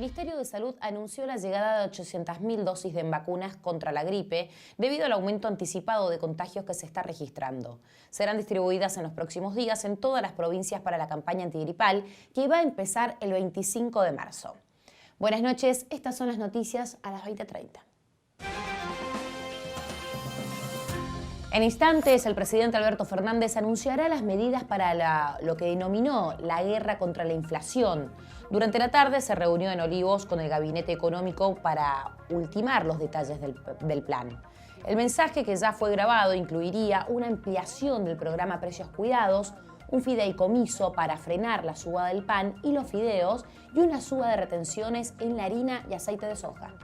Ministerio de Salud anunció la llegada de 800.000 dosis de vacunas contra la gripe debido al aumento anticipado de contagios que se está registrando. Serán distribuidas en los próximos días en todas las provincias para la campaña antigripal que va a empezar el 25 de marzo. Buenas noches, estas son las noticias a las 20:30. En instantes, el presidente Alberto Fernández anunciará las medidas para lo que denominó la guerra contra la inflación. Durante la tarde se reunió en Olivos con el Gabinete Económico para ultimar los detalles del plan. El mensaje, que ya fue grabado, incluiría una ampliación del programa Precios Cuidados, un fideicomiso para frenar la suba del pan y los fideos y una suba de retenciones en la harina y aceite de soja.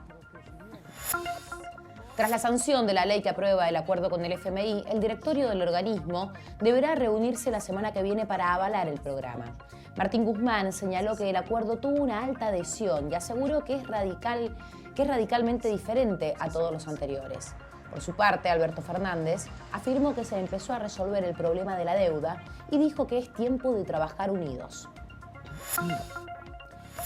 Tras la sanción de la ley que aprueba el acuerdo con el FMI, el directorio del organismo deberá reunirse la semana que viene para avalar el programa. Martín Guzmán señaló que el acuerdo tuvo una alta adhesión y aseguró que es radicalmente diferente a todos los anteriores. Por su parte, Alberto Fernández afirmó que se empezó a resolver el problema de la deuda y dijo que es tiempo de trabajar unidos.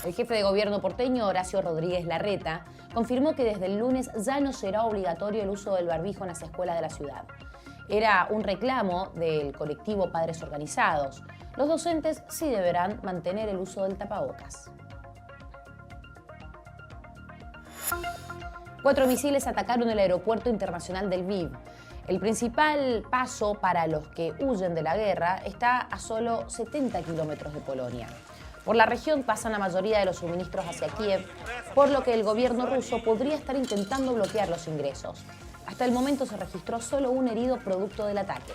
El jefe de gobierno porteño, Horacio Rodríguez Larreta, confirmó que desde el lunes ya no será obligatorio el uso del barbijo en las escuelas de la ciudad. Era un reclamo del colectivo Padres Organizados. Los docentes sí deberán mantener el uso del tapabocas. 4 misiles atacaron el aeropuerto internacional del Lviv. El principal paso para los que huyen de la guerra está a solo 70 kilómetros de Polonia. Por la región pasan la mayoría de los suministros hacia Kiev, por lo que el gobierno ruso podría estar intentando bloquear los ingresos. Hasta el momento se registró solo un herido producto del ataque.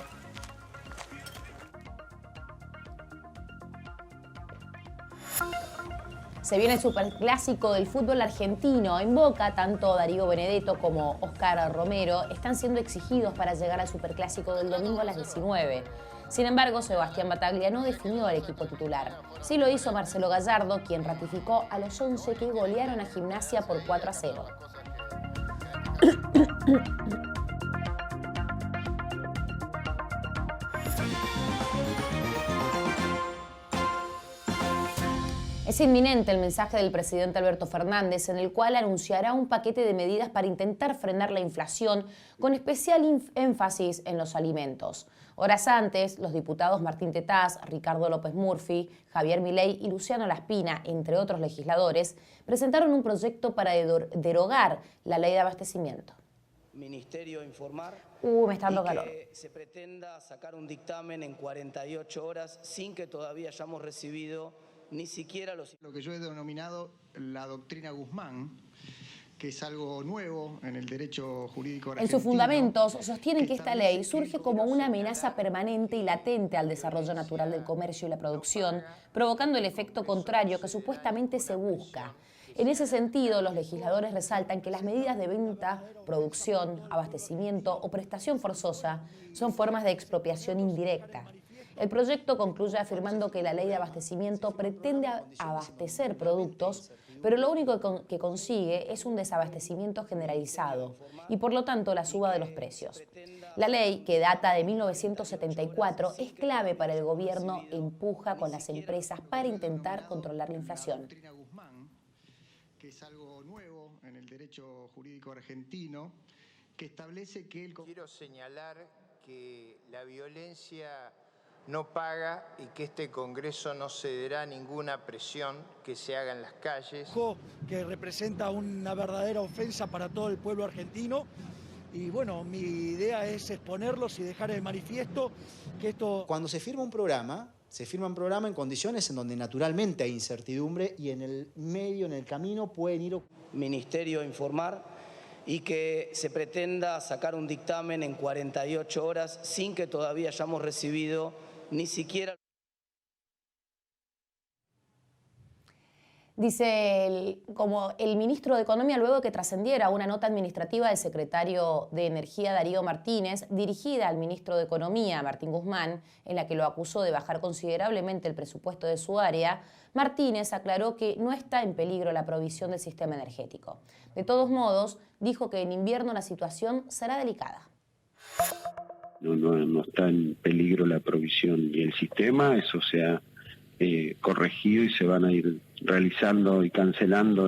Se viene el superclásico del fútbol argentino. En Boca, tanto Darío Benedetto como Oscar Romero están siendo exigidos para llegar al superclásico del domingo a las 19. Sin embargo, Sebastián Bataglia no definió al equipo titular. Sí lo hizo Marcelo Gallardo, quien ratificó a los 11 que golearon a Gimnasia por 4-0. Es inminente el mensaje del presidente Alberto Fernández, en el cual anunciará un paquete de medidas para intentar frenar la inflación, con especial énfasis en los alimentos. Horas antes, los diputados Martín Tetaz, Ricardo López Murphy, Javier Milei y Luciano Laspina, entre otros legisladores, presentaron un proyecto para derogar la ley de abastecimiento. Ministerio informar me está dando calor. Que se pretenda sacar un dictamen en 48 horas sin que todavía hayamos recibido ni siquiera lo que yo he denominado la doctrina Guzmán, que es algo nuevo en el derecho jurídico argentino. En sus fundamentos sostienen que esta ley surge como una amenaza permanente y latente al desarrollo natural del comercio y la producción, provocando el efecto contrario que supuestamente se busca. En ese sentido, los legisladores resaltan que las medidas de venta, producción, abastecimiento o prestación forzosa son formas de expropiación indirecta. El proyecto concluye afirmando que la ley de abastecimiento pretende abastecer productos, pero lo único que consigue es un desabastecimiento generalizado y, por lo tanto, la suba de los precios. La ley, que data de 1974, es clave para el gobierno e empuja con las empresas para intentar controlar la inflación. Que es algo nuevo en el derecho jurídico argentino, que establece que Quiero señalar que la violencia no paga y que este Congreso no cederá a ninguna presión que se haga en las calles. Que representa una verdadera ofensa para todo el pueblo argentino. Y bueno, mi idea es exponerlos y dejar el manifiesto que esto... Cuando se firma un programa en condiciones en donde naturalmente hay incertidumbre y en el medio, en el camino, pueden ir... Ministerio informar y que se pretenda sacar un dictamen en 48 horas sin que todavía hayamos recibido ni siquiera... Dice como el ministro de Economía, luego de que trascendiera una nota administrativa del secretario de Energía, Darío Martínez, dirigida al ministro de Economía, Martín Guzmán, en la que lo acusó de bajar considerablemente el presupuesto de su área, Martínez aclaró que no está en peligro la provisión del sistema energético. De todos modos, dijo que en invierno la situación será delicada. No está en peligro la provisión y el sistema, eso se ha corregido y se van a ir realizando y cancelando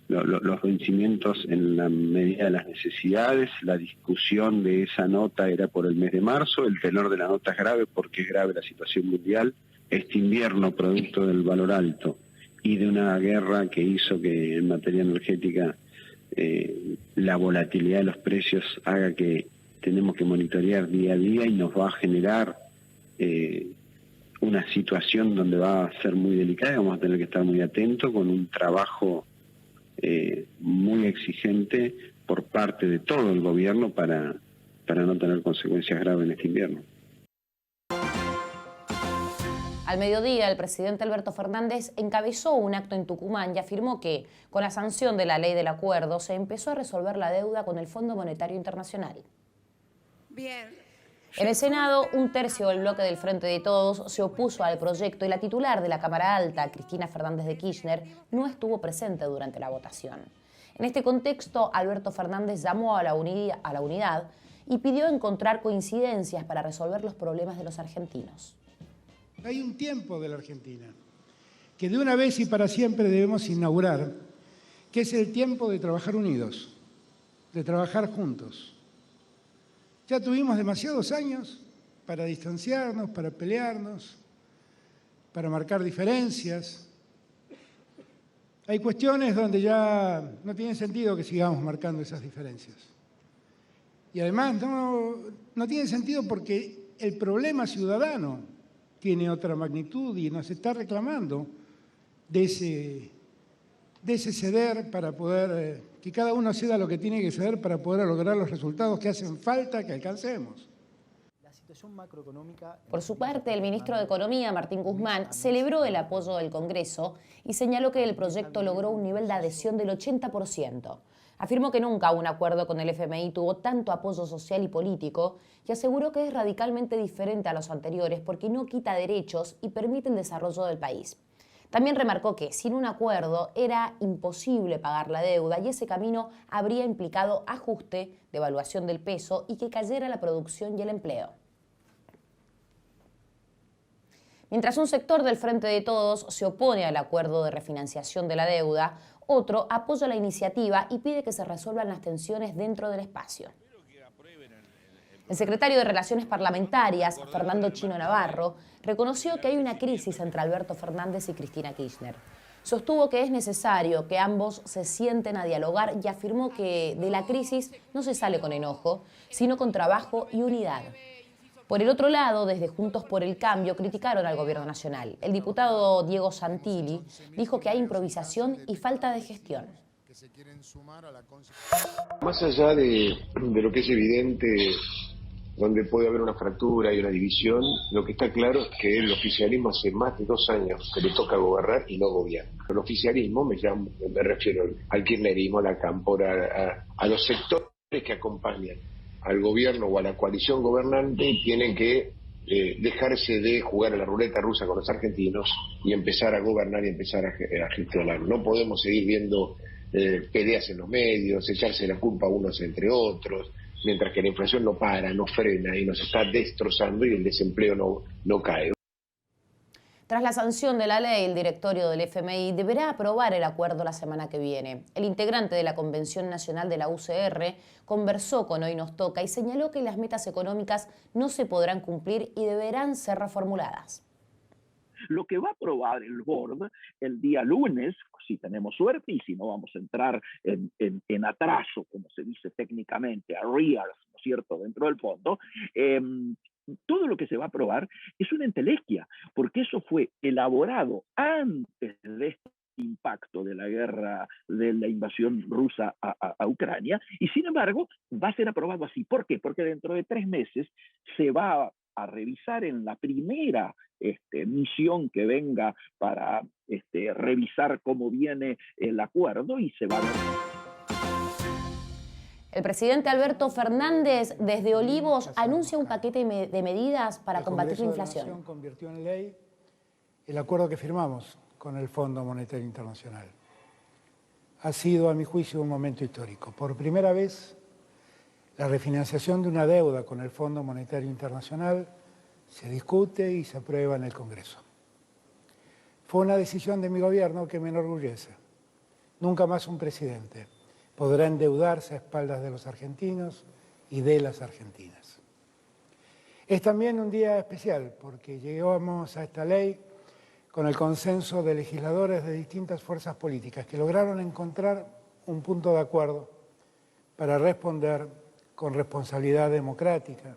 los vencimientos en la medida de las necesidades. La discusión de esa nota era por el mes de marzo, el tenor de la nota es grave porque es grave la situación mundial. Este invierno, producto del valor alto y de una guerra que hizo que en materia energética la volatilidad de los precios haga que tenemos que monitorear día a día y nos va a generar una situación donde va a ser muy delicada y vamos a tener que estar muy atentos con un trabajo muy exigente por parte de todo el gobierno para no tener consecuencias graves en este invierno. Al mediodía, el presidente Alberto Fernández encabezó un acto en Tucumán y afirmó que, con la sanción de la ley del acuerdo, se empezó a resolver la deuda con el Fondo Monetario Internacional. Bien. En el Senado, un tercio del bloque del Frente de Todos se opuso al proyecto y la titular de la Cámara Alta, Cristina Fernández de Kirchner, no estuvo presente durante la votación. En este contexto, Alberto Fernández llamó a la unidad y pidió encontrar coincidencias para resolver los problemas de los argentinos. Hay un tiempo de la Argentina que de una vez y para siempre debemos inaugurar, que es el tiempo de trabajar unidos, de trabajar juntos. Ya tuvimos demasiados años para distanciarnos, para pelearnos, para marcar diferencias. Hay cuestiones donde ya no tiene sentido que sigamos marcando esas diferencias. Y además no tiene sentido porque el problema ciudadano tiene otra magnitud y nos está reclamando de ese ceder para poder, que cada uno ceda lo que tiene que ceder para poder lograr los resultados que hacen falta que alcancemos. Por su parte, el ministro de Economía, Martín Guzmán, celebró el apoyo del Congreso y señaló que el proyecto logró un nivel de adhesión del 80%. Afirmó que nunca un acuerdo con el FMI tuvo tanto apoyo social y político y aseguró que es radicalmente diferente a los anteriores porque no quita derechos y permite el desarrollo del país. También remarcó que sin un acuerdo era imposible pagar la deuda y ese camino habría implicado ajuste, devaluación del peso y que cayera la producción y el empleo. Mientras un sector del Frente de Todos se opone al acuerdo de refinanciación de la deuda, otro apoya la iniciativa y pide que se resuelvan las tensiones dentro del espacio. El secretario de Relaciones Parlamentarias, Fernando Chino Navarro, reconoció que hay una crisis entre Alberto Fernández y Cristina Kirchner. Sostuvo que es necesario que ambos se sienten a dialogar y afirmó que de la crisis no se sale con enojo, sino con trabajo y unidad. Por el otro lado, desde Juntos por el Cambio criticaron al gobierno nacional. El diputado Diego Santilli dijo que hay improvisación y falta de gestión. Más allá de lo que es evidente, donde puede haber una fractura y una división, lo que está claro es que el oficialismo hace más de 2 años que le toca gobernar y no gobierna. El oficialismo, me refiero al kirchnerismo, a la cámpora, a los sectores que acompañan al gobierno o a la coalición gobernante, tienen que dejarse de jugar a la ruleta rusa con los argentinos y empezar a gobernar y empezar a gestionar. No podemos seguir viendo peleas en los medios, echarse la culpa unos entre otros, mientras que la inflación no para, no frena y nos está destrozando y el desempleo no cae. Tras la sanción de la ley, el directorio del FMI deberá aprobar el acuerdo la semana que viene. El integrante de la Convención Nacional de la UCR conversó con Hoy Nos Toca y señaló que las metas económicas no se podrán cumplir y deberán ser reformuladas. Lo que va a aprobar el board el día lunes, si tenemos suerte y si no vamos a entrar en atraso, como se dice técnicamente, arrears, ¿no es cierto?, dentro del fondo, todo lo que se va a aprobar es una entelequia, porque eso fue elaborado antes de este impacto de la guerra, de la invasión rusa a Ucrania, y sin embargo va a ser aprobado así. ¿Por qué? Porque dentro de 3 meses se va a revisar en la primera misión que venga para revisar cómo viene el acuerdo y se va a ver. El presidente Alberto Fernández, desde Olivos, anuncia un paquete de medidas para combatir la inflación. El Congreso de la Nación convirtió en ley el acuerdo que firmamos con el Fondo Monetario Internacional. Ha sido, a mi juicio, un momento histórico. Por primera vez, la refinanciación de una deuda con el Fondo Monetario Internacional se discute y se aprueba en el Congreso. Fue una decisión de mi gobierno que me enorgullece. Nunca más un presidente podrá endeudarse a espaldas de los argentinos y de las argentinas. Es también un día especial porque llegamos a esta ley con el consenso de legisladores de distintas fuerzas políticas que lograron encontrar un punto de acuerdo para responder con responsabilidad democrática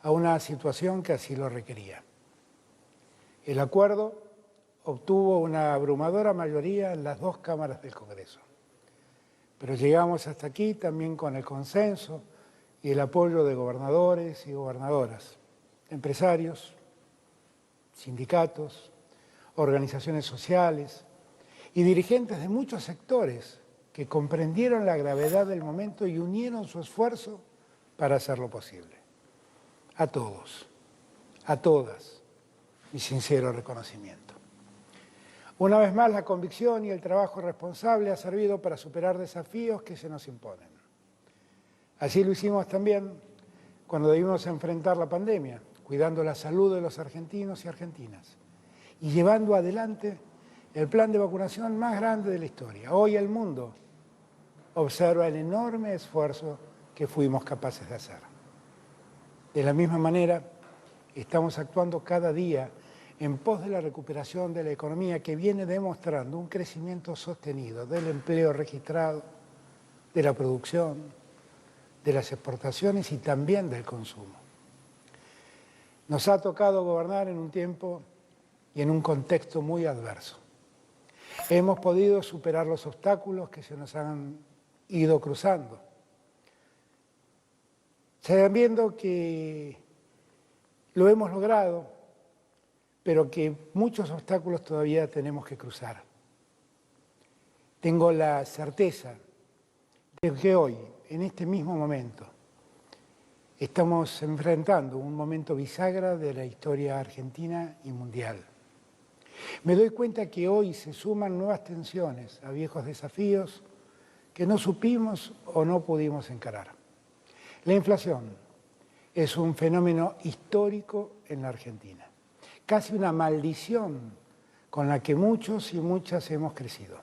a una situación que así lo requería. El acuerdo obtuvo una abrumadora mayoría en las dos cámaras del Congreso. Pero llegamos hasta aquí también con el consenso y el apoyo de gobernadores y gobernadoras, empresarios, sindicatos, organizaciones sociales y dirigentes de muchos sectores que comprendieron la gravedad del momento y unieron su esfuerzo para hacerlo posible. A todos, a todas, mi sincero reconocimiento. Una vez más, la convicción y el trabajo responsable ha servido para superar desafíos que se nos imponen. Así lo hicimos también cuando debimos enfrentar la pandemia, cuidando la salud de los argentinos y argentinas y llevando adelante el plan de vacunación más grande de la historia. Hoy el mundo observa el enorme esfuerzo que fuimos capaces de hacer. De la misma manera, estamos actuando cada día en pos de la recuperación de la economía que viene demostrando un crecimiento sostenido del empleo registrado, de la producción, de las exportaciones y también del consumo. Nos ha tocado gobernar en un tiempo y en un contexto muy adverso. Hemos podido superar los obstáculos que se nos han ido cruzando, sabiendo que lo hemos logrado, pero que muchos obstáculos todavía tenemos que cruzar. Tengo la certeza de que hoy, en este mismo momento, estamos enfrentando un momento bisagra de la historia argentina y mundial. Me doy cuenta que hoy se suman nuevas tensiones a viejos desafíos que no supimos o no pudimos encarar. La inflación es un fenómeno histórico en la Argentina, casi una maldición con la que muchos y muchas hemos crecido.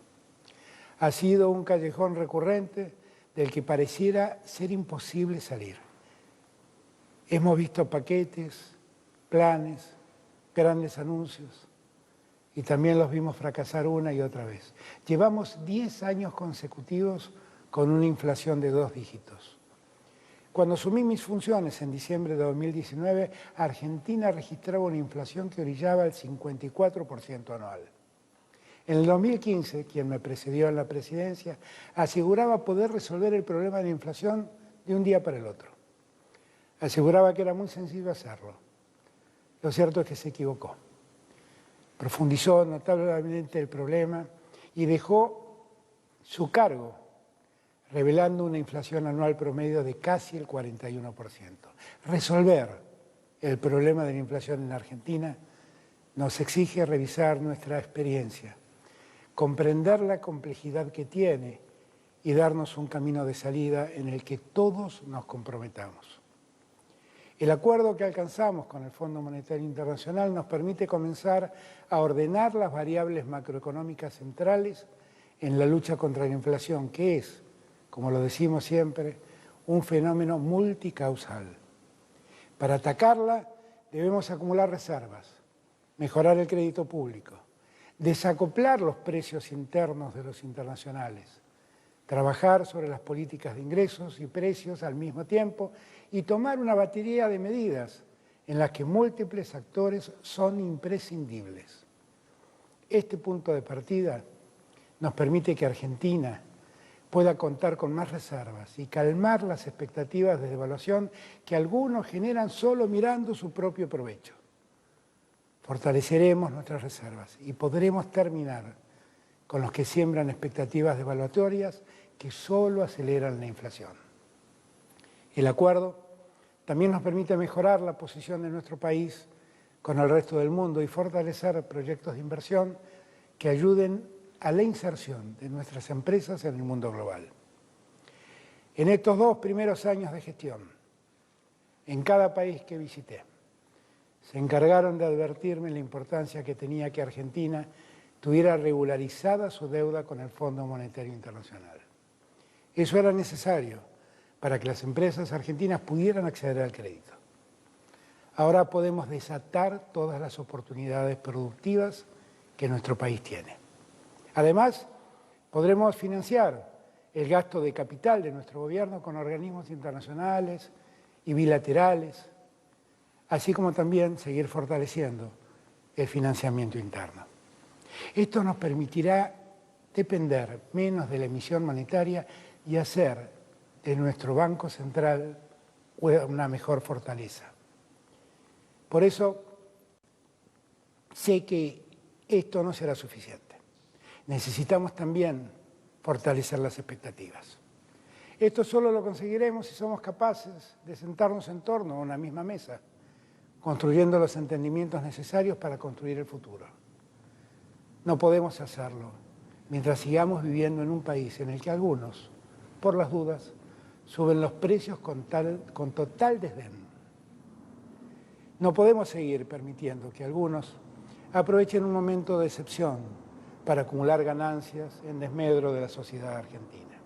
Ha sido un callejón recurrente del que pareciera ser imposible salir. Hemos visto paquetes, planes, grandes anuncios y también los vimos fracasar una y otra vez. Llevamos 10 años consecutivos con una inflación de 2 dígitos. Cuando asumí mis funciones en diciembre de 2019, Argentina registraba una inflación que orillaba el 54% anual. En el 2015, quien me precedió en la presidencia, aseguraba poder resolver el problema de la inflación de un día para el otro. Aseguraba que era muy sencillo hacerlo. Lo cierto es que se equivocó. Profundizó notablemente el problema y dejó su cargo, revelando una inflación anual promedio de casi el 41%. Resolver el problema de la inflación en Argentina nos exige revisar nuestra experiencia, comprender la complejidad que tiene y darnos un camino de salida en el que todos nos comprometamos. El acuerdo que alcanzamos con el Fondo Monetario Internacional nos permite comenzar a ordenar las variables macroeconómicas centrales en la lucha contra la inflación, que es, como lo decimos siempre, un fenómeno multicausal. Para atacarla debemos acumular reservas, mejorar el crédito público, desacoplar los precios internos de los internacionales, trabajar sobre las políticas de ingresos y precios al mismo tiempo y tomar una batería de medidas en las que múltiples actores son imprescindibles. Este punto de partida nos permite que Argentina pueda contar con más reservas y calmar las expectativas de devaluación que algunos generan solo mirando su propio provecho. Fortaleceremos nuestras reservas y podremos terminar con los que siembran expectativas devaluatorias que solo aceleran la inflación. El acuerdo también nos permite mejorar la posición de nuestro país con el resto del mundo y fortalecer proyectos de inversión que ayuden a la inserción de nuestras empresas en el mundo global. En estos 2 primeros años de gestión, en cada país que visité, se encargaron de advertirme la importancia que tenía que Argentina tuviera regularizada su deuda con el Fondo Monetario Internacional. Eso era necesario para que las empresas argentinas pudieran acceder al crédito. Ahora podemos desatar todas las oportunidades productivas que nuestro país tiene. Además, podremos financiar el gasto de capital de nuestro gobierno con organismos internacionales y bilaterales, así como también seguir fortaleciendo el financiamiento interno. Esto nos permitirá depender menos de la emisión monetaria y hacer de nuestro Banco Central una mejor fortaleza. Por eso, sé que esto no será suficiente. Necesitamos también fortalecer las expectativas. Esto solo lo conseguiremos si somos capaces de sentarnos en torno a una misma mesa, construyendo los entendimientos necesarios para construir el futuro. No podemos hacerlo mientras sigamos viviendo en un país en el que algunos, por las dudas, suben los precios con total desdén. No podemos seguir permitiendo que algunos aprovechen un momento de excepción para acumular ganancias en desmedro de la sociedad argentina.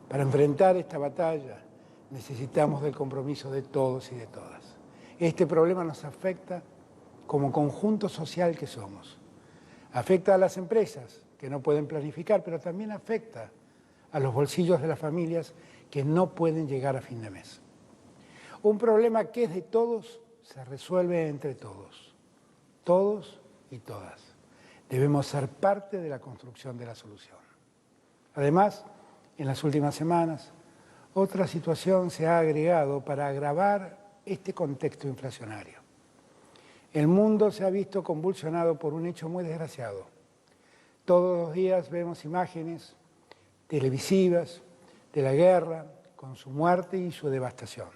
Para enfrentar esta batalla necesitamos del compromiso de todos y de todas. Este problema nos afecta como conjunto social que somos. Afecta a las empresas que no pueden planificar, pero también afecta a los bolsillos de las familias que no pueden llegar a fin de mes. Un problema que es de todos se resuelve entre todos y todas. Debemos ser parte de la construcción de la solución. Además, en las últimas semanas, otra situación se ha agregado para agravar este contexto inflacionario. El mundo se ha visto convulsionado por un hecho muy desgraciado. Todos los días vemos imágenes televisivas de la guerra con su muerte y su devastación.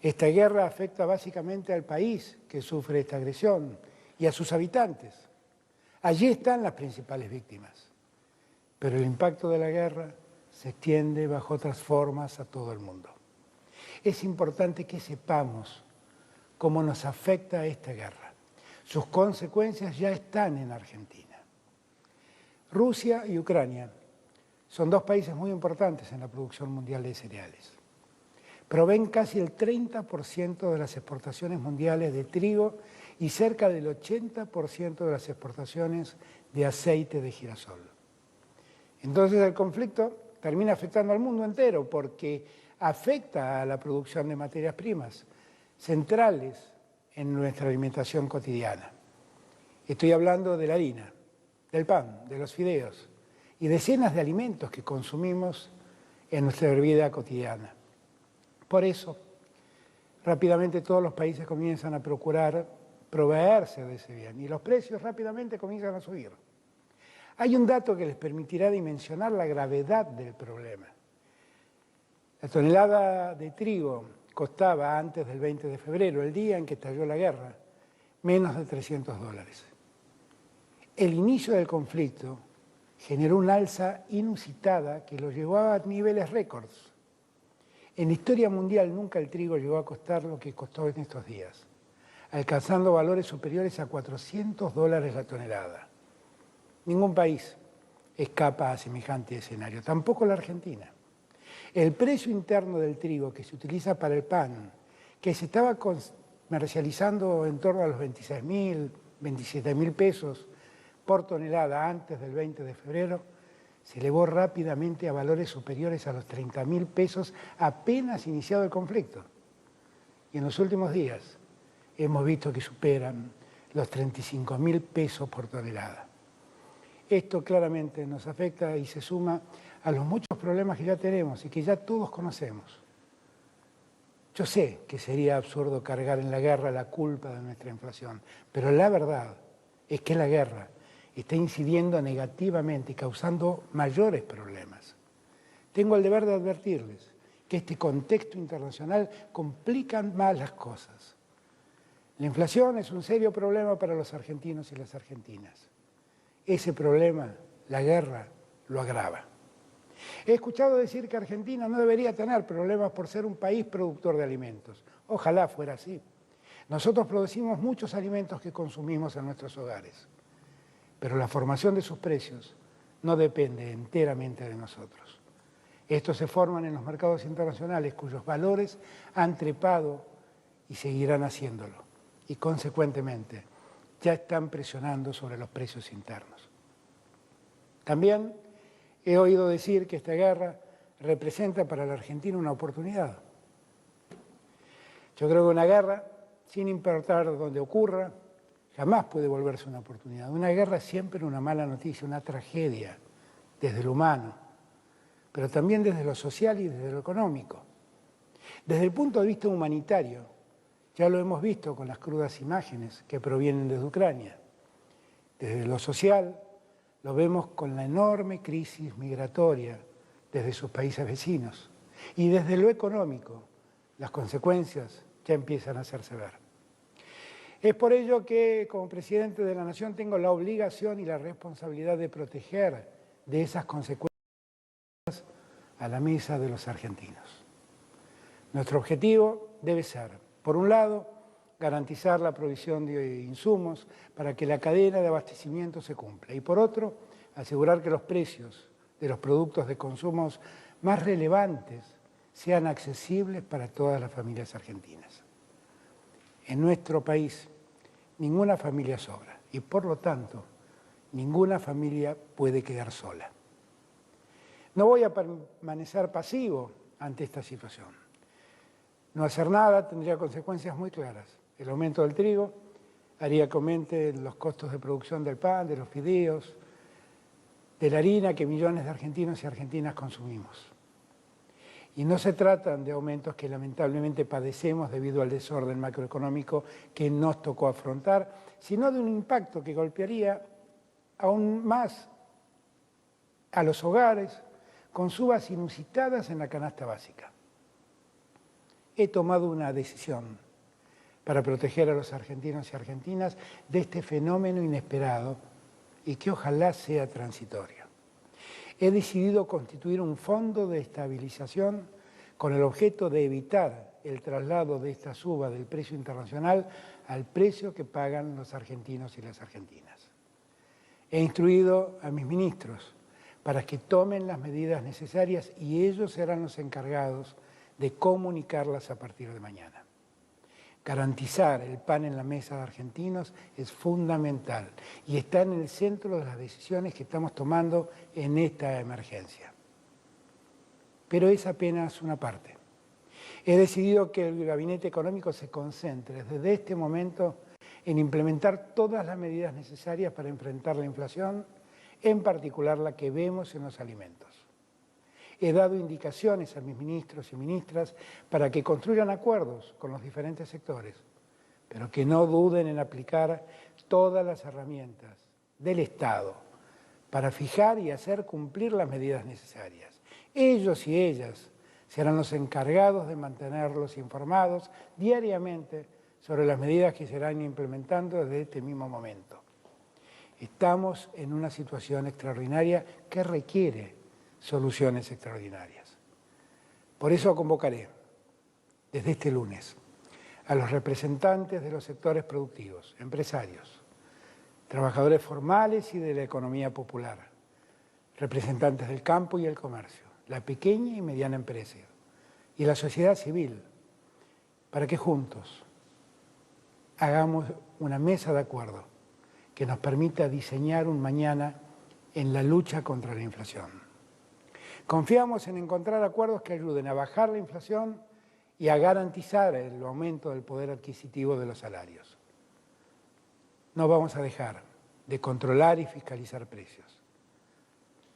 Esta guerra afecta básicamente al país que sufre esta agresión y a sus habitantes. Allí están las principales víctimas, pero el impacto de la guerra se extiende bajo otras formas a todo el mundo. Es importante que sepamos cómo nos afecta esta guerra. Sus consecuencias ya están en Argentina. Rusia y Ucrania son dos países muy importantes en la producción mundial de cereales. Proveen casi el 30% de las exportaciones mundiales de trigo y cerca del 80% de las exportaciones de aceite de girasol. Entonces el conflicto termina afectando al mundo entero porque afecta a la producción de materias primas centrales en nuestra alimentación cotidiana. Estoy hablando de la harina, del pan, de los fideos y decenas de alimentos que consumimos en nuestra vida cotidiana. Por eso, rápidamente todos los países comienzan a procurar proveerse de ese bien y los precios rápidamente comienzan a subir. Hay un dato que les permitirá dimensionar la gravedad del problema. La tonelada de trigo costaba antes del 20 de febrero, el día en que estalló la guerra, menos de $300. El inicio del conflicto generó una alza inusitada que lo llevó a niveles récords. En la historia mundial nunca el trigo llegó a costar lo que costó en estos días, alcanzando valores superiores a $400 la tonelada. Ningún país escapa a semejante escenario, tampoco la Argentina. El precio interno del trigo que se utiliza para el pan, que se estaba comercializando en torno a los 26.000, 27.000 pesos por tonelada antes del 20 de febrero, se elevó rápidamente a valores superiores a los 30.000 pesos apenas iniciado el conflicto. Y en los últimos días hemos visto que superan los 35.000 pesos por tonelada. Esto claramente nos afecta y se suma a los muchos problemas que ya tenemos y que ya todos conocemos. Yo sé que sería absurdo cargar en la guerra la culpa de nuestra inflación, pero la verdad es que la guerra está incidiendo negativamente y causando mayores problemas. Tengo el deber de advertirles que este contexto internacional complica más las cosas. La inflación es un serio problema para los argentinos y las argentinas. Ese problema, la guerra, lo agrava. He escuchado decir que Argentina no debería tener problemas por ser un país productor de alimentos. Ojalá fuera así. Nosotros producimos muchos alimentos que consumimos en nuestros hogares, pero la formación de sus precios no depende enteramente de nosotros. Estos se forman en los mercados internacionales, cuyos valores han trepado y seguirán haciéndolo, y consecuentemente ya están presionando sobre los precios internos. También he oído decir que esta guerra representa para la Argentina una oportunidad. Yo creo que una guerra, sin importar dónde ocurra, jamás puede volverse una oportunidad. Una guerra es siempre una mala noticia, una tragedia, desde lo humano, pero también desde lo social y desde lo económico. Desde el punto de vista humanitario, ya lo hemos visto con las crudas imágenes que provienen desde Ucrania. Desde lo social, lo vemos con la enorme crisis migratoria desde sus países vecinos. Y desde lo económico, las consecuencias ya empiezan a hacerse ver. Es por ello que, como presidente de la Nación, tengo la obligación y la responsabilidad de proteger de esas consecuencias a la mesa de los argentinos. Nuestro objetivo debe ser, por un lado, garantizar la provisión de insumos para que la cadena de abastecimiento se cumpla y, por otro, asegurar que los precios de los productos de consumo más relevantes sean accesibles para todas las familias argentinas. En nuestro país, ninguna familia sobra y, por lo tanto, ninguna familia puede quedar sola. No voy a permanecer pasivo ante esta situación. No hacer nada tendría consecuencias muy claras. El aumento del trigo haría que aumenten los costos de producción del pan, de los fideos, de la harina que millones de argentinos y argentinas consumimos. Y no se tratan de aumentos que lamentablemente padecemos debido al desorden macroeconómico que nos tocó afrontar, sino de un impacto que golpearía aún más a los hogares con subas inusitadas en la canasta básica. He tomado una decisión para proteger a los argentinos y argentinas de este fenómeno inesperado y que ojalá sea transitorio. He decidido constituir un fondo de estabilización con el objeto de evitar el traslado de esta suba del precio internacional al precio que pagan los argentinos y las argentinas. He instruido a mis ministros para que tomen las medidas necesarias y ellos serán los encargados de comunicarlas a partir de mañana. Garantizar el pan en la mesa de argentinos es fundamental y está en el centro de las decisiones que estamos tomando en esta emergencia. Pero es apenas una parte. He decidido que el Gabinete Económico se concentre desde este momento en implementar todas las medidas necesarias para enfrentar la inflación, en particular la que vemos en los alimentos. He dado indicaciones a mis ministros y ministras para que construyan acuerdos con los diferentes sectores, pero que no duden en aplicar todas las herramientas del Estado para fijar y hacer cumplir las medidas necesarias. Ellos y ellas serán los encargados de mantenerlos informados diariamente sobre las medidas que se irán implementando desde este mismo momento. Estamos en una situación extraordinaria que requiere soluciones extraordinarias. Por eso convocaré, desde este lunes, a los representantes de los sectores productivos, empresarios, trabajadores formales y de la economía popular, representantes del campo y el comercio, la pequeña y mediana empresa y la sociedad civil, para que juntos hagamos una mesa de acuerdo que nos permita diseñar un mañana en la lucha contra la inflación. Confiamos en encontrar acuerdos que ayuden a bajar la inflación y a garantizar el aumento del poder adquisitivo de los salarios. No vamos a dejar de controlar y fiscalizar precios.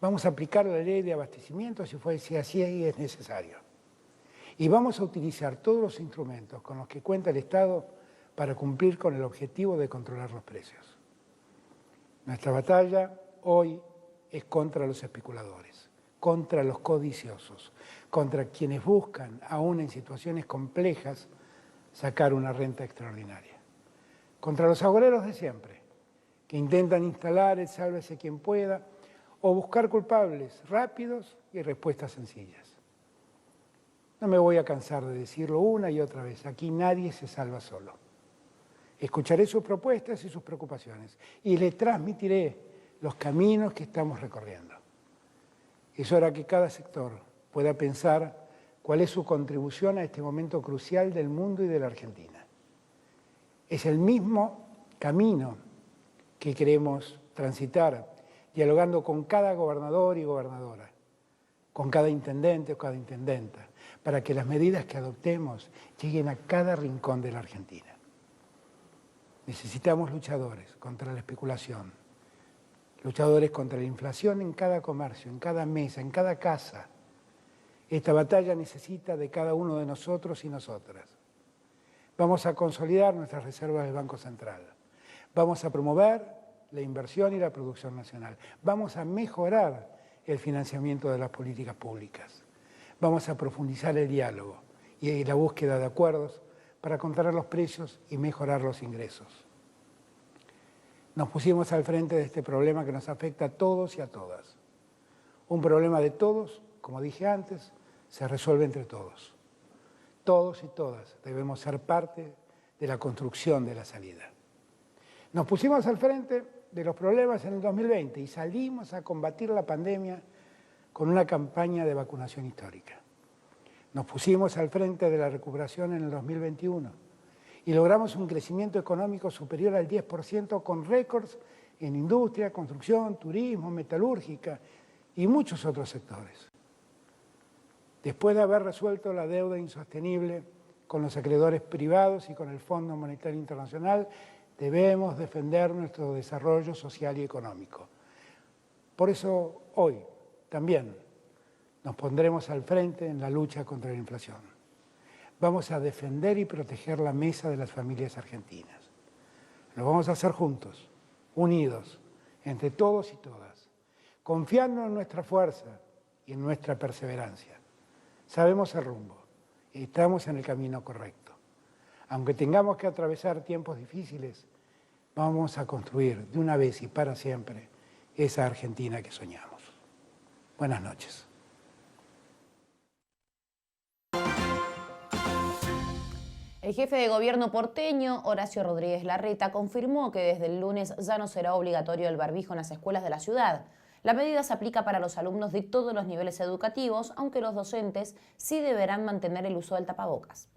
Vamos a aplicar la ley de abastecimiento si así es necesario. Y vamos a utilizar todos los instrumentos con los que cuenta el Estado para cumplir con el objetivo de controlar los precios. Nuestra batalla hoy es contra los especuladores, contra los codiciosos, contra quienes buscan, aún en situaciones complejas, sacar una renta extraordinaria. Contra los agoreros de siempre, que intentan instalar el sálvese quien pueda o buscar culpables rápidos y respuestas sencillas. No me voy a cansar de decirlo una y otra vez, aquí nadie se salva solo. Escucharé sus propuestas y sus preocupaciones y le transmitiré los caminos que estamos recorriendo. Es hora que cada sector pueda pensar cuál es su contribución a este momento crucial del mundo y de la Argentina. Es el mismo camino que queremos transitar, dialogando con cada gobernador y gobernadora, con cada intendente o cada intendenta, para que las medidas que adoptemos lleguen a cada rincón de la Argentina. Necesitamos luchadores contra la especulación, luchadores contra la inflación en cada comercio, en cada mesa, en cada casa. Esta batalla necesita de cada uno de nosotros y nosotras. Vamos a consolidar nuestras reservas del Banco Central. Vamos a promover la inversión y la producción nacional. Vamos a mejorar el financiamiento de las políticas públicas. Vamos a profundizar el diálogo y la búsqueda de acuerdos para controlar los precios y mejorar los ingresos. Nos pusimos al frente de este problema que nos afecta a todos y a todas. Un problema de todos, como dije antes, se resuelve entre todos. Todos y todas debemos ser parte de la construcción de la salida. Nos pusimos al frente de los problemas en el 2020 y salimos a combatir la pandemia con una campaña de vacunación histórica. Nos pusimos al frente de la recuperación en el 2021 y logramos un crecimiento económico superior al 10% con récords en industria, construcción, turismo, metalúrgica y muchos otros sectores. Después de haber resuelto la deuda insostenible con los acreedores privados y con el Fondo Monetario Internacional, debemos defender nuestro desarrollo social y económico. Por eso hoy también nos pondremos al frente en la lucha contra la inflación. Vamos a defender y proteger la mesa de las familias argentinas. Lo vamos a hacer juntos, unidos, entre todos y todas, confiando en nuestra fuerza y en nuestra perseverancia. Sabemos el rumbo y estamos en el camino correcto. Aunque tengamos que atravesar tiempos difíciles, vamos a construir de una vez y para siempre esa Argentina que soñamos. Buenas noches. El jefe de gobierno porteño, Horacio Rodríguez Larreta, confirmó que desde el lunes ya no será obligatorio el barbijo en las escuelas de la ciudad. La medida se aplica para los alumnos de todos los niveles educativos, aunque los docentes sí deberán mantener el uso del tapabocas.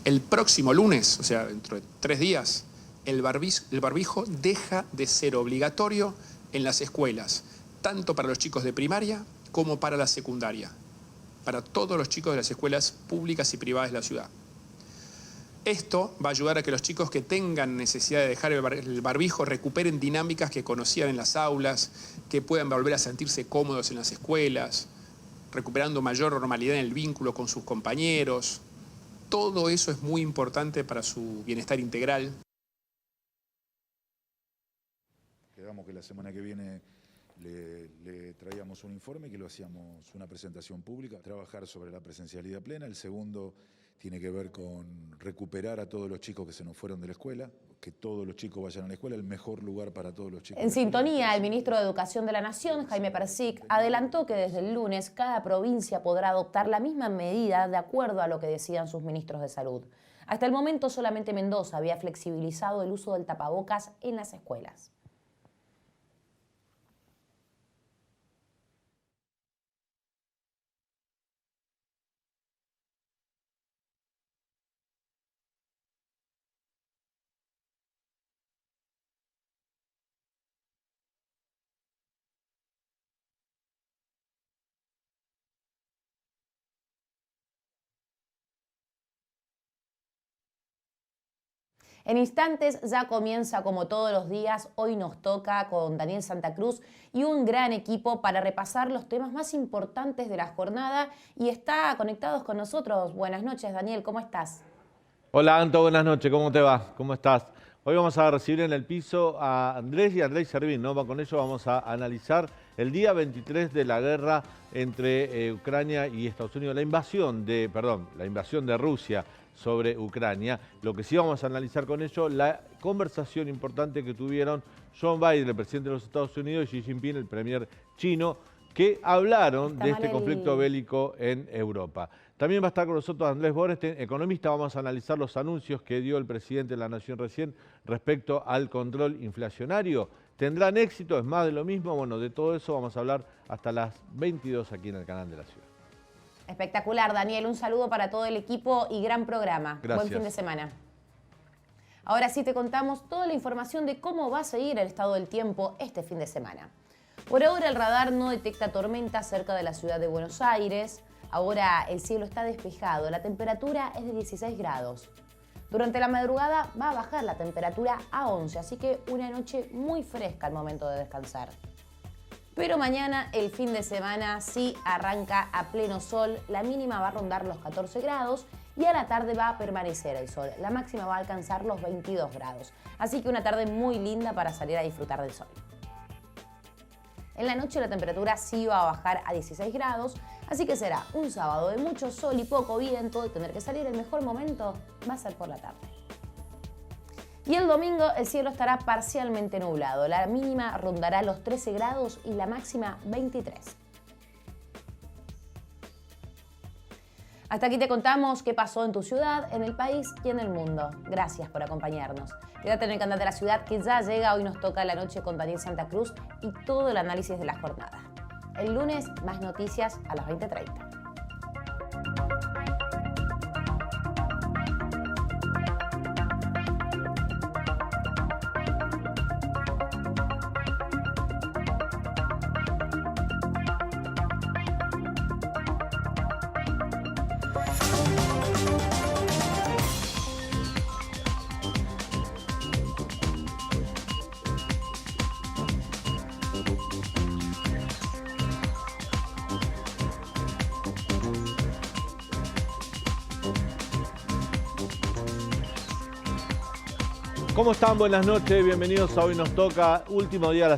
El próximo lunes, o sea, dentro de 3 días, el barbijo deja de ser obligatorio en las escuelas, tanto para los chicos de primaria como para la secundaria, para todos los chicos de las escuelas públicas y privadas de la ciudad. Esto va a ayudar a que los chicos que tengan necesidad de dejar el barbijo recuperen dinámicas que conocían en las aulas, que puedan volver a sentirse cómodos en las escuelas, recuperando mayor normalidad en el vínculo con sus compañeros. Todo eso es muy importante para su bienestar integral. Quedamos que la semana que viene le traíamos un informe, que lo hacíamos una presentación pública, trabajar sobre la presencialidad plena. El segundo tiene que ver con recuperar a todos los chicos que se nos fueron de la escuela, que todos los chicos vayan a la escuela, el mejor lugar para todos los chicos. En sintonía, el ministro de Educación de la Nación, Jaime Persic, adelantó que desde el lunes cada provincia podrá adoptar la misma medida de acuerdo a lo que decidan sus ministros de salud. Hasta el momento solamente Mendoza había flexibilizado el uso del tapabocas en las escuelas. En instantes ya comienza como todos los días, hoy nos toca con Daniel Santa Cruz y un gran equipo para repasar los temas más importantes de la jornada y está conectados con nosotros. Buenas noches, Daniel, ¿cómo estás? Hola Anto, buenas noches, ¿cómo te va? ¿Cómo estás? Hoy vamos a recibir en el piso a Andrés y Andrés Servín, ¿no? Con ellos vamos a analizar el día 23 de la guerra entre Ucrania y Estados Unidos, la invasión de Rusia sobre Ucrania. Lo que sí vamos a analizar con ello, la conversación importante que tuvieron Joe Biden, el presidente de los Estados Unidos, y Xi Jinping, el premier chino, que hablaron de este conflicto bélico en Europa. También va a estar con nosotros Andrés Boreste, economista. Vamos a analizar los anuncios que dio el presidente de la Nación recién respecto al control inflacionario. ¿Tendrán éxito? ¿Es más de lo mismo? Bueno, de todo eso vamos a hablar hasta las 22 aquí en el canal de la ciudad. Espectacular, Daniel. Un saludo para todo el equipo y gran programa. Gracias. Buen fin de semana. Ahora sí te contamos toda la información de cómo va a seguir el estado del tiempo este fin de semana. Por ahora el radar no detecta tormentas cerca de la ciudad de Buenos Aires. Ahora el cielo está despejado, la temperatura es de 16 grados. Durante la madrugada va a bajar la temperatura a 11, así que una noche muy fresca al momento de descansar. Pero mañana, el fin de semana, sí arranca a pleno sol, la mínima va a rondar los 14 grados y a la tarde va a permanecer el sol. La máxima va a alcanzar los 22 grados, así que una tarde muy linda para salir a disfrutar del sol. En la noche la temperatura sí va a bajar a 16 grados, así que será un sábado de mucho sol y poco viento, de tener que salir. El mejor momento va a ser por la tarde. Y el domingo el cielo estará parcialmente nublado, la mínima rondará los 13 grados y la máxima 23. Hasta aquí te contamos qué pasó en tu ciudad, en el país y en el mundo. Gracias por acompañarnos. Quédate en el canal de la ciudad que ya llega. Hoy nos toca la noche con Daniel Santa Cruz y todo el análisis de la jornada. El lunes, más noticias a las 20:30. ¿Cómo están? Buenas noches, bienvenidos a Hoy Nos Toca, último día de la